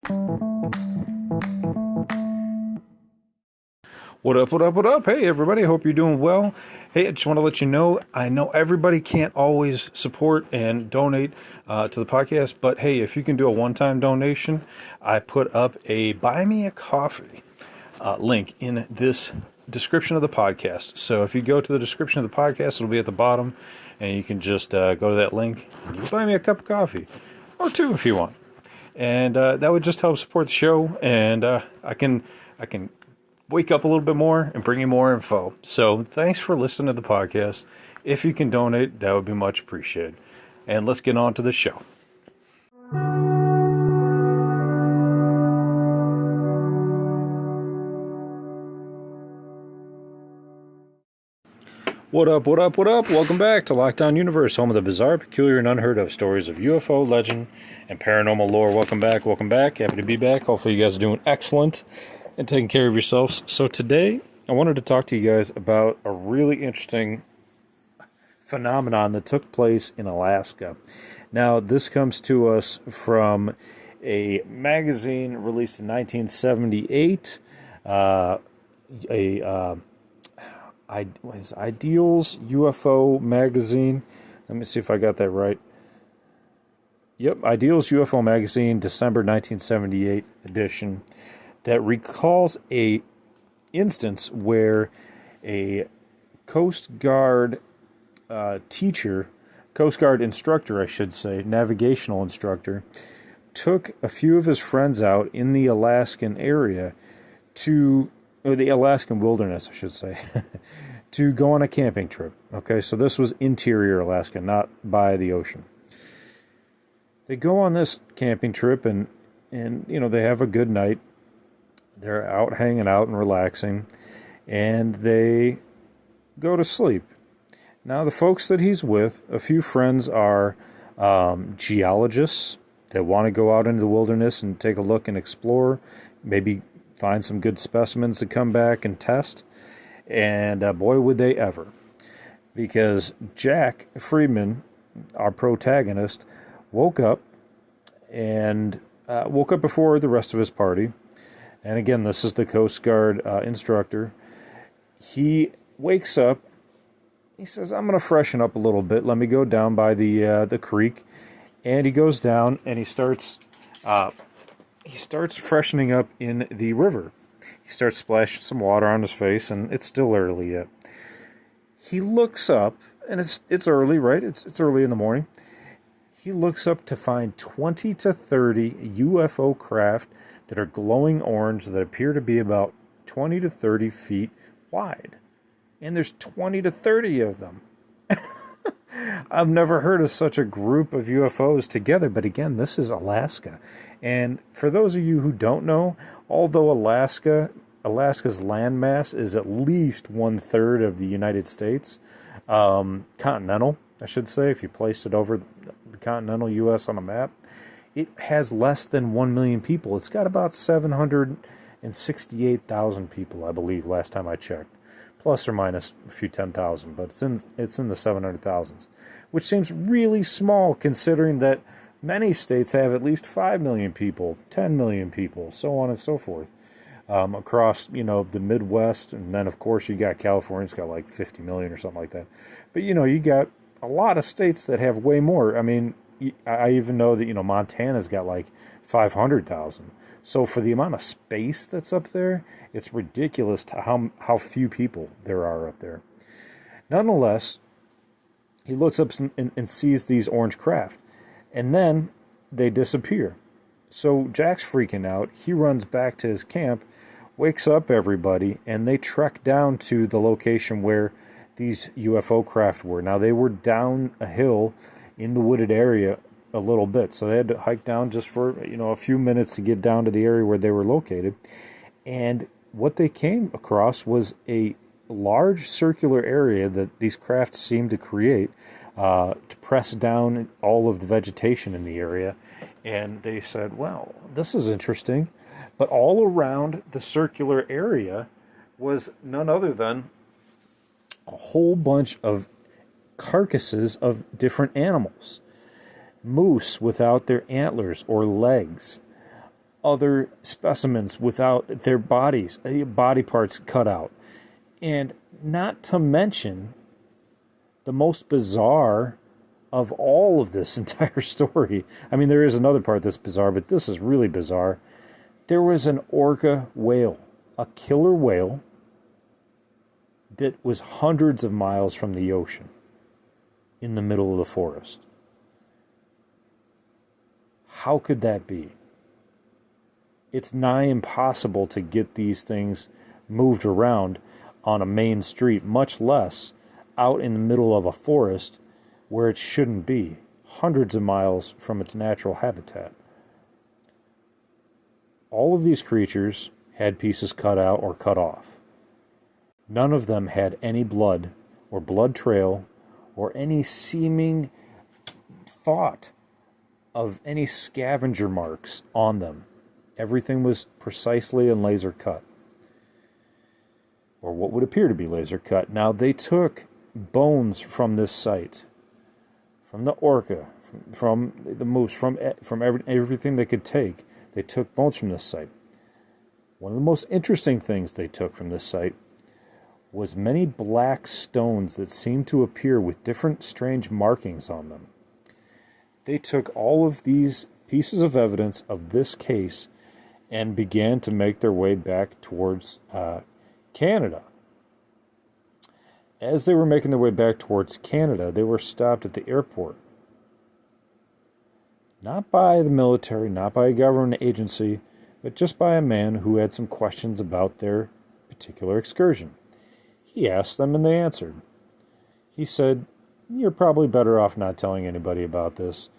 What up, what up, what up? Hey, everybody, hope you're doing well. Hey, I just want to let you know, I know everybody can't always support and donate to the podcast, but hey, if you can do a one-time donation, I put up a Buy Me a Coffee link in this description of the podcast. So if you go to the description of the podcast, it'll be at the bottom, and you can just go to that link, and you can buy me a cup of coffee, or two if you want. And that would just help support the show, and I can wake up a little bit more and bring you more info. So thanks for listening to the podcast. If you can donate, that would be much appreciated. And let's get on to the show. What up, what up, what up? Welcome back to Lockdown Universe, home of the bizarre, peculiar, and unheard of stories of UFO, legend, and paranormal lore. Welcome back, welcome back. Happy to be back. Hopefully you guys are doing excellent and taking care of yourselves. So today, I wanted to talk to you guys about a really interesting phenomenon that took place in Alaska. Now, this comes to us from a magazine released in 1978, Ideals UFO magazine. Let me see if I got that right. Yep, Ideals UFO magazine, December 1978 edition, that recalls a instance where a Coast Guard Coast Guard instructor, I should say, navigational instructor, took a few of his friends out in the Alaskan area or the Alaskan wilderness, I should say, to go on a camping trip. Okay, so this was interior Alaska, not by the ocean. They go on this camping trip and they have a good night. They're out hanging out and relaxing, and they go to sleep. Now, the folks that he's with, a few friends are geologists that want to go out into the wilderness and take a look and explore, maybe find some good specimens to come back and test. And boy, would they ever. Because Jack Friedman, our protagonist, woke up before the rest of his party. And again, this is the Coast Guard instructor. He wakes up. He says, I'm going to freshen up a little bit. Let me go down by the creek. And he goes down and he starts freshening up in the river. He starts splashing some water on his face, and it's still early yet. He looks up, and it's early, right? It's early in the morning. He looks up to find 20 to 30 UFO craft that are glowing orange that appear to be about 20 to 30 feet wide. And there's 20 to 30 of them. I've never heard of such a group of UFOs together, but again, this is Alaska. And for those of you who don't know, although Alaska's landmass is at least 1/3 of the United States, continental, I should say, if you placed it over the continental U.S. on a map, it has less than 1 million people. It's got about 768,000 people, I believe, last time I checked. Plus or minus a few 10,000, but it's in the 700,000s, which seems really small considering that many states have at least 5 million people, 10 million people, so on and so forth, across, the Midwest. And then, of course, you got California's got like 50 million or something like that. But, you got a lot of states that have way more. I mean, I even know that, Montana's got like 500,000. So for the amount of space that's up there, it's ridiculous to how few people there are up there. Nonetheless, he looks up and sees these orange craft, and then they disappear. So Jack's freaking out. He runs back to his camp, wakes up everybody, and they trek down to the location where these UFO craft were. Now, they were down a hill in the wooded area a little bit, so they had to hike down just for a few minutes to get down to the area where they were located. And what they came across was a large circular area that these craft seemed to create to press down all of the vegetation in the area. And they said, well, this is interesting. But all around the circular area was none other than a whole bunch of carcasses of different animals. Moose without their antlers or legs. other specimens without their body parts cut out. And not to mention the most bizarre of all of this entire story. I mean, there is another part that's bizarre, but this is really bizarre. There was an orca whale, a killer whale that was hundreds of miles from the ocean in the middle of the forest. How could that be? It's nigh impossible to get these things moved around on a main street, much less out in the middle of a forest where it shouldn't be, hundreds of miles from its natural habitat. All of these creatures had pieces cut out or cut off. None of them had any blood or blood trail or any seeming thought of any scavenger marks on them. Everything was precisely and laser cut, or what would appear to be laser cut. Now, they took bones from this site, from the orca, from the moose, from everything they could take. They took bones from this site. One of the most interesting things they took from this site was many black stones that seemed to appear with different strange markings on them. They took all of these pieces of evidence of this case and began to make their way back towards Canada. As they were making their way back towards Canada, they were stopped at the airport. Not by the military, not by a government agency, but just by a man who had some questions about their particular excursion. He asked them and they answered. He said, "You're probably better off not telling anybody about this.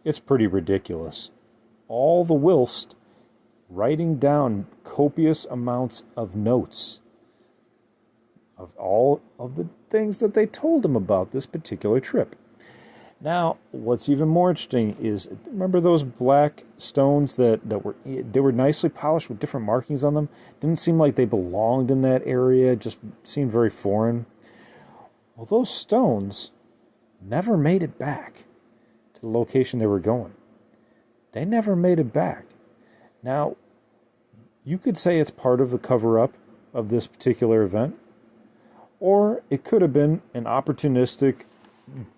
It's pretty ridiculous." All the whilst writing down copious amounts of notes of all of the things that they told him about this particular trip. Now, what's even more interesting is, remember those black stones that were nicely polished with different markings on them? Didn't seem like they belonged in that area, just seemed very foreign. Well, those stones never made it back to the location they were going. They never made it back. Now, you could say it's part of the cover-up of this particular event, or it could have been an opportunistic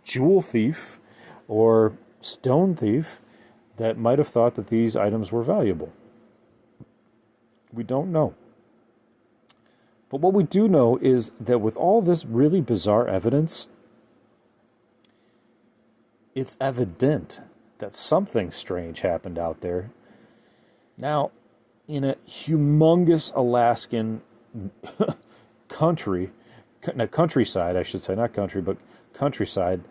jewel thief or stone thief that might have thought that these items were valuable. We don't know. But what we do know is that with all this really bizarre evidence, it's evident that something strange happened out there. Now, in a humongous Alaskan countryside, I should say, not country, but countryside,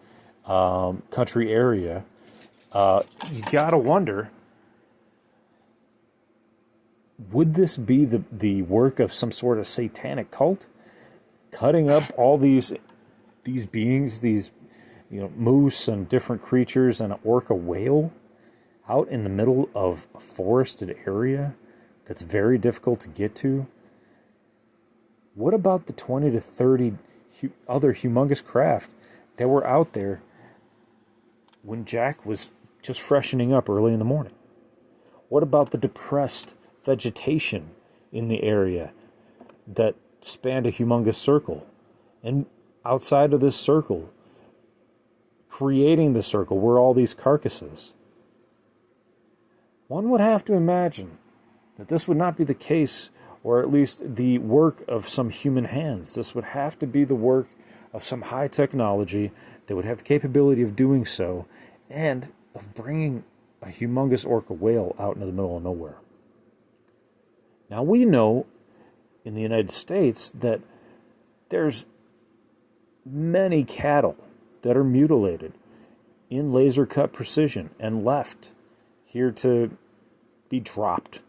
country area, you gotta wonder, would this be the work of some sort of satanic cult, cutting up all these beings, these moose and different creatures and an orca whale out in the middle of a forested area that's very difficult to get to? What about the 20 to 30 other humongous craft that were out there when Jack was just freshening up early in the morning? What about the depressed vegetation in the area that spanned a humongous circle? And outside of this circle, creating the circle, were all these carcasses. One would have to imagine that this would not be the case, or at least the work of some human hands. This would have to be the work of some high technology that would have the capability of doing so and of bringing a humongous orca whale out into the middle of nowhere. Now, we know in the United States that there's many cattle that are mutilated in laser cut precision and left here to be dropped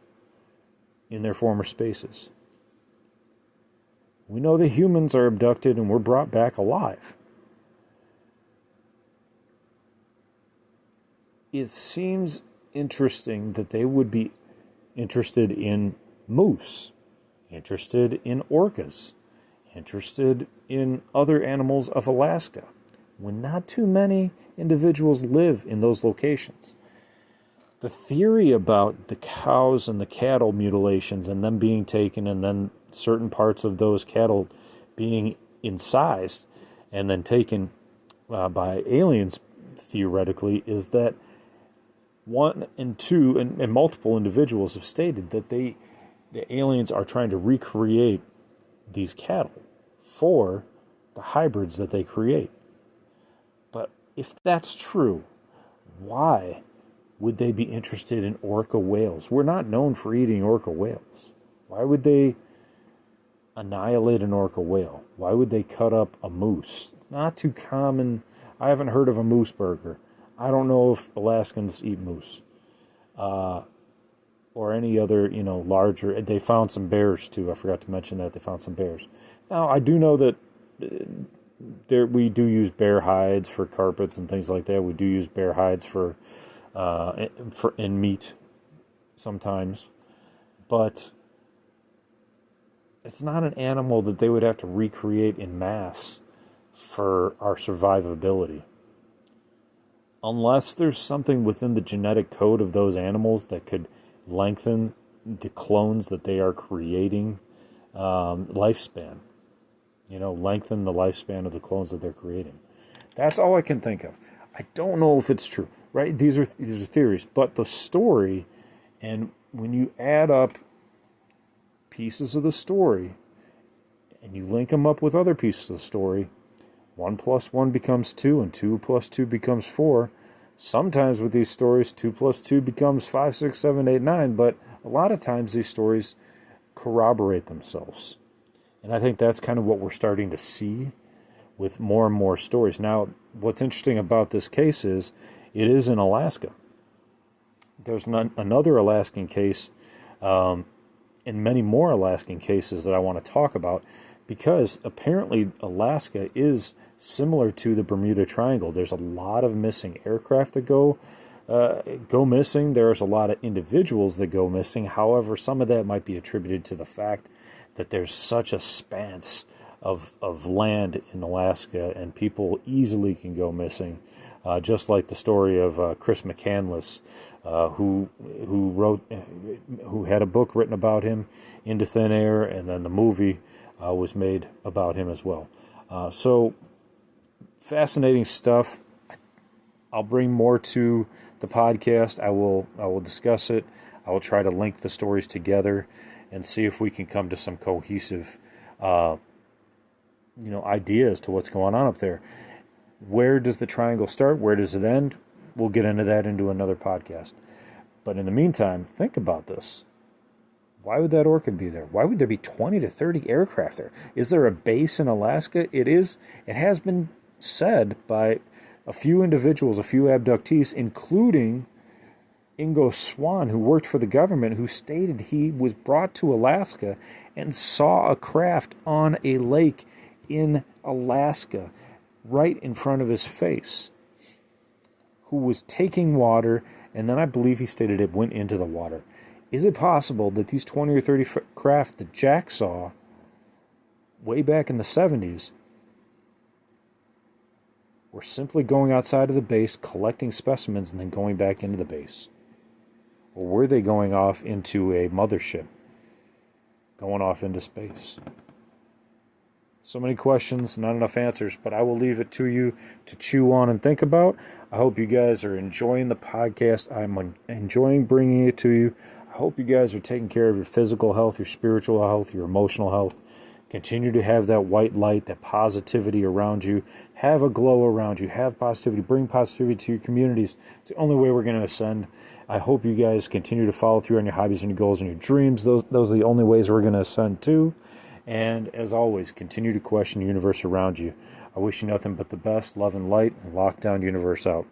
in their former spaces. We know that humans are abducted and we're brought back alive. It seems interesting that they would be interested in moose, interested in orcas, interested in other animals of Alaska, when not too many individuals live in those locations. the theory about the cows and the cattle mutilations and them being taken and then certain parts of those cattle being incised and then taken by aliens, theoretically, is that one and two and multiple individuals have stated that the aliens are trying to recreate these cattle for the hybrids that they create. But if that's true, why would they be interested in orca whales? We're not known for eating orca whales. Why would they annihilate an orca whale? Why would they cut up a moose? It's not too common. I haven't heard of a moose burger. I don't know if Alaskans eat moose. Or any other, larger. They found some bears, too. I forgot to mention that. They found some bears. Now, I do know that we do use bear hides for carpets and things like that. We do use bear hides for in meat sometimes. But it's not an animal that they would have to recreate in mass for our survivability. Unless there's something within the genetic code of those animals that could lengthen the clones that they are creating lifespan. Lengthen the lifespan of the clones that they're creating. That's all I can think of. I don't know if it's true, right? These are theories, but the story, and when you add up pieces of the story and you link them up with other pieces of the story, 1 + 1 becomes 2, and 2 + 2 becomes 4. Sometimes with these stories, 2 + 2 becomes 5, 6, 7, 8, 9, but a lot of times these stories corroborate themselves. And I think that's kind of what we're starting to see with more and more stories. Now, what's interesting about this case is it is in Alaska. There's another Alaskan case and many more Alaskan cases that I want to talk about, because apparently Alaska is similar to the Bermuda Triangle. There's a lot of missing aircraft that go missing. There's a lot of individuals that go missing. However, some of that might be attributed to the fact that there's such a span of land in Alaska, and people easily can go missing. Just like the story of Chris McCandless, who had a book written about him, Into Thin Air, and then the movie was made about him as well. So fascinating stuff. I'll bring more to the podcast. I will discuss it. I will try to link the stories together and see if we can come to some cohesive ideas to what's going on up there. Where does the triangle start? Where does it end? We'll get into that into another podcast. But in the meantime, think about this. Why would that orca be there? Why would there be 20 to 30 aircraft there? Is there a base in Alaska? It is. It has been said by a few individuals, a few abductees, including Ingo Swann, who worked for the government, who stated he was brought to Alaska and saw a craft on a lake in Alaska right in front of his face, who was taking water, and then I believe he stated it went into the water. Is it possible that these 20 or 30 craft that Jack saw way back in the 70s were simply going outside of the base, collecting specimens, and then going back into the base? Or were they going off into a mothership, going off into space? So many questions, not enough answers, but I will leave it to you to chew on and think about. I hope you guys are enjoying the podcast. I'm enjoying bringing it to you. I hope you guys are taking care of your physical health, your spiritual health, your emotional health. Continue to have that white light, that positivity around you. Have a glow around you. Have positivity. Bring positivity to your communities. It's the only way we're going to ascend. I hope you guys continue to follow through on your hobbies and your goals and your dreams. Those are the only ways we're going to ascend too. And as always, continue to question the universe around you. I wish you nothing but the best, love and light, and lockdown universe out.